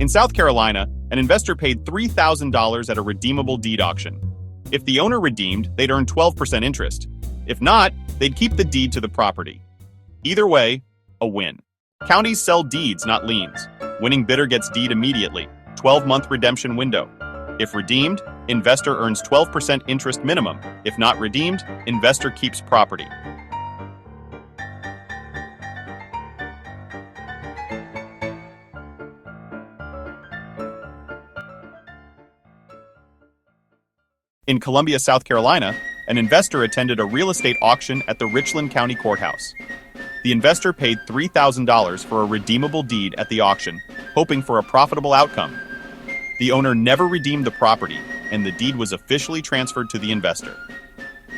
In South Carolina, an investor paid $3,000 at a redeemable deed auction. If the owner redeemed, they'd earn 12% interest. If not, they'd keep the deed to the property. Either way, a win. Counties sell deeds, not liens. Winning bidder gets deed immediately. 12-month redemption window. If redeemed, investor earns 12% interest minimum. If not redeemed, investor keeps property. In Columbia, South Carolina, an investor attended a real estate auction at the Richland County Courthouse. The investor paid $3,000 for a redeemable deed at the auction, hoping for a profitable outcome. The owner never redeemed the property, and the deed was officially transferred to the investor.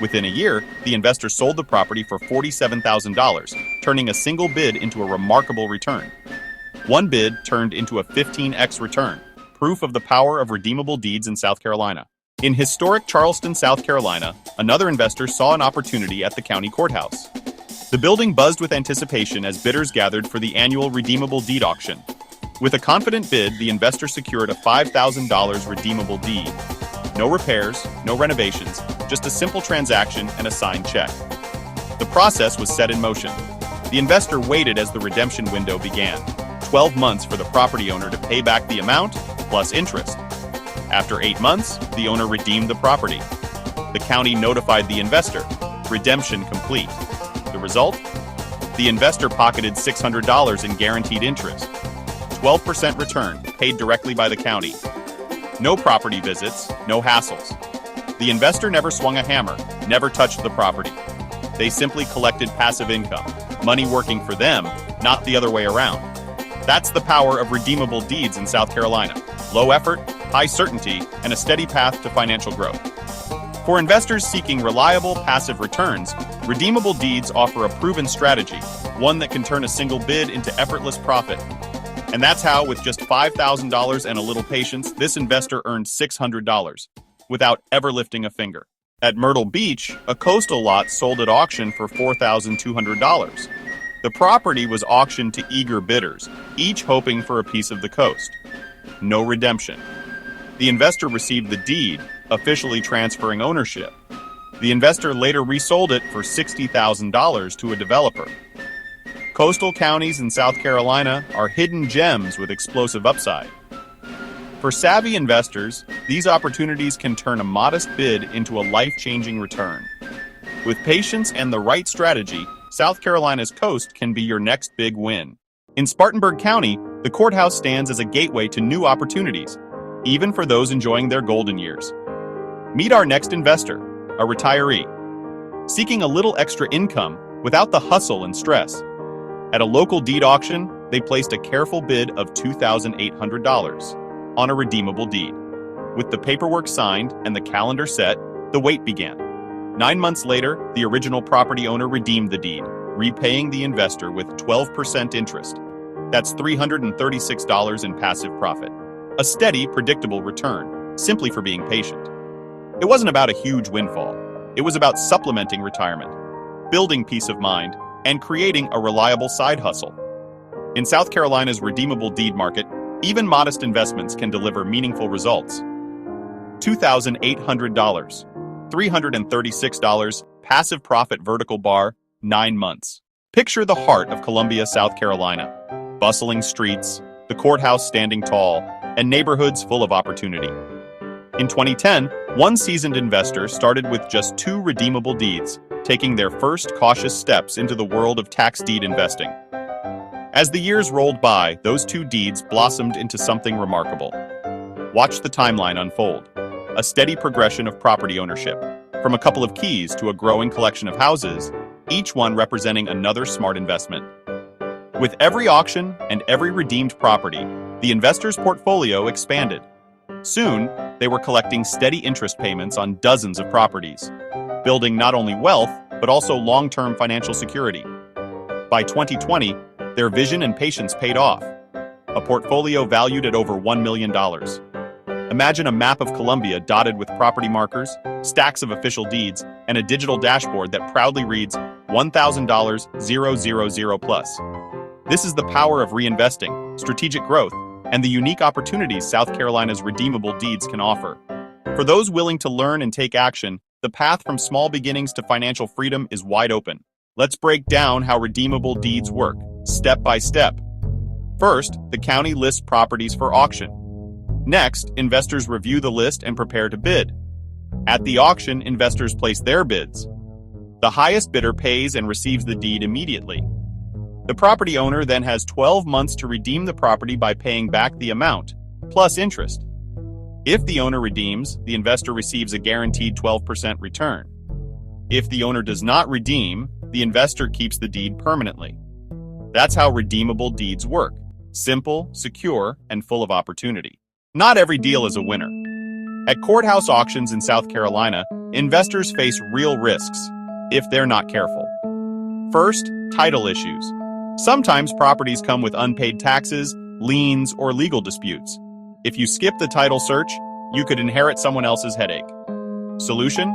Within a year, the investor sold the property for $47,000, turning a single bid into a remarkable return. One bid turned into a 15x return, proof of the power of redeemable deeds in South Carolina. In historic Charleston, South Carolina, another investor saw an opportunity at the county courthouse. The building buzzed with anticipation as bidders gathered for the annual redeemable deed auction. With a confident bid, the investor secured a $5,000 redeemable deed. No repairs, no renovations, just a simple transaction and a signed check. The process was set in motion. The investor waited as the redemption window began, 12 months for the property owner to pay back the amount plus interest. After 8 months, the owner redeemed the property. The county notified the investor. Redemption complete. The result? The investor pocketed $600 in guaranteed interest. 12% return, paid directly by the county. No property visits, no hassles. The investor never swung a hammer, never touched the property. They simply collected passive income, money working for them, not the other way around. That's the power of redeemable deeds in South Carolina. Low effort, high certainty, and a steady path to financial growth. For investors seeking reliable, passive returns, redeemable deeds offer a proven strategy, one that can turn a single bid into effortless profit. And that's how, with just $5,000 and a little patience, this investor earned $600 without ever lifting a finger. At Myrtle Beach, a coastal lot sold at auction for $4,200. The property was auctioned to eager bidders, each hoping for a piece of the coast. No redemption. The investor received the deed, officially transferring ownership. The investor later resold it for $60,000 to a developer. Coastal counties in South Carolina are hidden gems with explosive upside. For savvy investors, these opportunities can turn a modest bid into a life-changing return. With patience and the right strategy, South Carolina's coast can be your next big win. In Spartanburg County, the courthouse stands as a gateway to new opportunities, even for those enjoying their golden years. Meet our next investor, a retiree, seeking a little extra income without the hustle and stress. At a local deed auction, they placed a careful bid of $2,800 on a redeemable deed. With the paperwork signed and the calendar set, the wait began. 9 months later, the original property owner redeemed the deed, repaying the investor with 12% interest. That's $336 in passive profit. A steady, predictable return, simply for being patient. It wasn't about a huge windfall. It was about supplementing retirement, building peace of mind, and creating a reliable side hustle. In South Carolina's redeemable deed market, even modest investments can deliver meaningful results. $2,800, $336, passive profit vertical bar, 9 months. Picture the heart of Columbia, South Carolina. Bustling streets, the courthouse standing tall, and neighborhoods full of opportunity. In 2010, one seasoned investor started with just 2 redeemable deeds, taking their first cautious steps into the world of tax deed investing. As the years rolled by, those 2 deeds blossomed into something remarkable. Watch the timeline unfold. A steady progression of property ownership, from a couple of keys to a growing collection of houses, each one representing another smart investment. With every auction and every redeemed property, the investor's portfolio expanded. Soon, they were collecting steady interest payments on dozens of properties, building not only wealth, but also long-term financial security. By 2020, their vision and patience paid off. A portfolio valued at over $1 million. Imagine a map of Columbia dotted with property markers, stacks of official deeds, and a digital dashboard that proudly reads $1,000 000+. This is the power of reinvesting, strategic growth, and the unique opportunities South Carolina's redeemable deeds can offer. For those willing to learn and take action, the path from small beginnings to financial freedom is wide open. Let's break down how redeemable deeds work, step by step. First, the county lists properties for auction. Next, investors review the list and prepare to bid. At the auction, investors place their bids. The highest bidder pays and receives the deed immediately. The property owner then has 12 months to redeem the property by paying back the amount, plus interest. If the owner redeems, the investor receives a guaranteed 12% return. If the owner does not redeem, the investor keeps the deed permanently. That's how redeemable deeds work. Simple, secure, and full of opportunity. Not every deal is a winner. At courthouse auctions in South Carolina, investors face real risks if they're not careful. First, title issues. Sometimes properties come with unpaid taxes, liens, or legal disputes. If you skip the title search, you could inherit someone else's headache. Solution?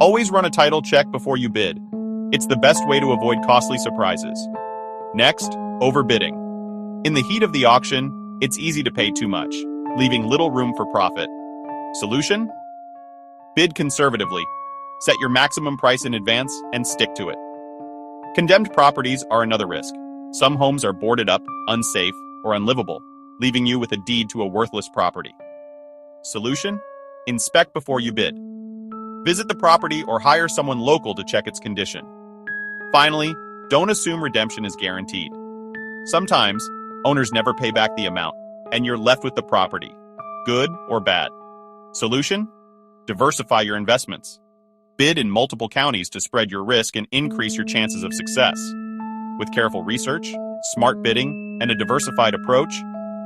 Always run a title check before you bid. It's the best way to avoid costly surprises. Next, overbidding. In the heat of the auction, it's easy to pay too much, leaving little room for profit. Solution? Bid conservatively. Set your maximum price in advance and stick to it. Condemned properties are another risk. Some homes are boarded up, unsafe, or unlivable, leaving you with a deed to a worthless property. Solution? Inspect before you bid. Visit the property or hire someone local to check its condition. Finally, don't assume redemption is guaranteed. Sometimes, owners never pay back the amount, and you're left with the property, good or bad. Solution? Diversify your investments. Bid in multiple counties to spread your risk and increase your chances of success. With careful research, smart bidding, and a diversified approach,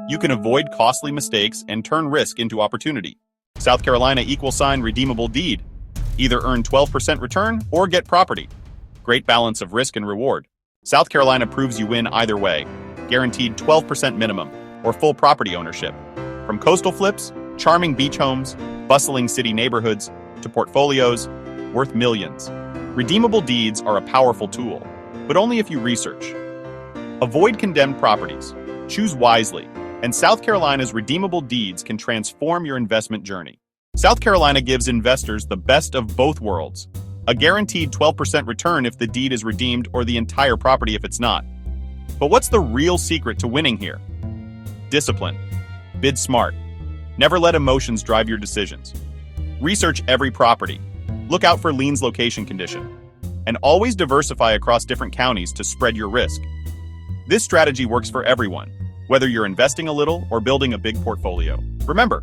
you can avoid costly mistakes and turn risk into opportunity. South Carolina =redeemable deed. Either earn 12% return or get property. Great balance of risk and reward. South Carolina proves you win either way. Guaranteed 12% minimum or full property ownership. From coastal flips, charming beach homes, bustling city neighborhoods, to portfolios worth millions. Redeemable deeds are a powerful tool, but only if you research. Avoid condemned properties, choose wisely, and South Carolina's redeemable deeds can transform your investment journey. South Carolina gives investors the best of both worlds. A guaranteed 12% return if the deed is redeemed or the entire property if it's not. But what's the real secret to winning here? Discipline. Bid smart. Never let emotions drive your decisions. Research every property. Look out for liens location condition. And always diversify across different counties to spread your risk. This strategy works for everyone, whether you're investing a little or building a big portfolio. Remember,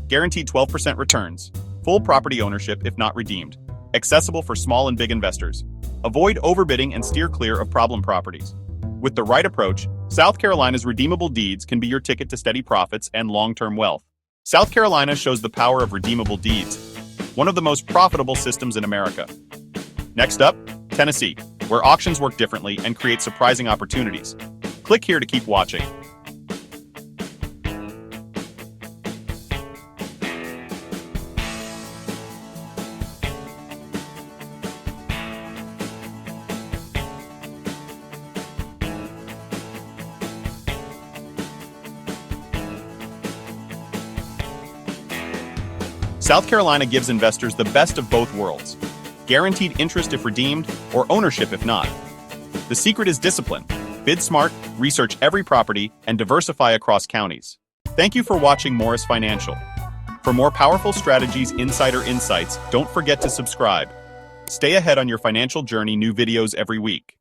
guaranteed 12% returns, full property ownership if not redeemed, accessible for small and big investors. Avoid overbidding and steer clear of problem properties. With the right approach, South Carolina's redeemable deeds can be your ticket to steady profits and long-term wealth. South Carolina shows the power of redeemable deeds, one of the most profitable systems in America. Next up, Tennessee, where auctions work differently and create surprising opportunities. Click here to keep watching. South Carolina gives investors the best of both worlds. Guaranteed interest if redeemed, or ownership if not. The secret is discipline. Bid smart, research every property, and diversify across counties. Thank you for watching Morris Financial. For more powerful strategies, insider insights, don't forget to subscribe. Stay ahead on your financial journey, new videos every week.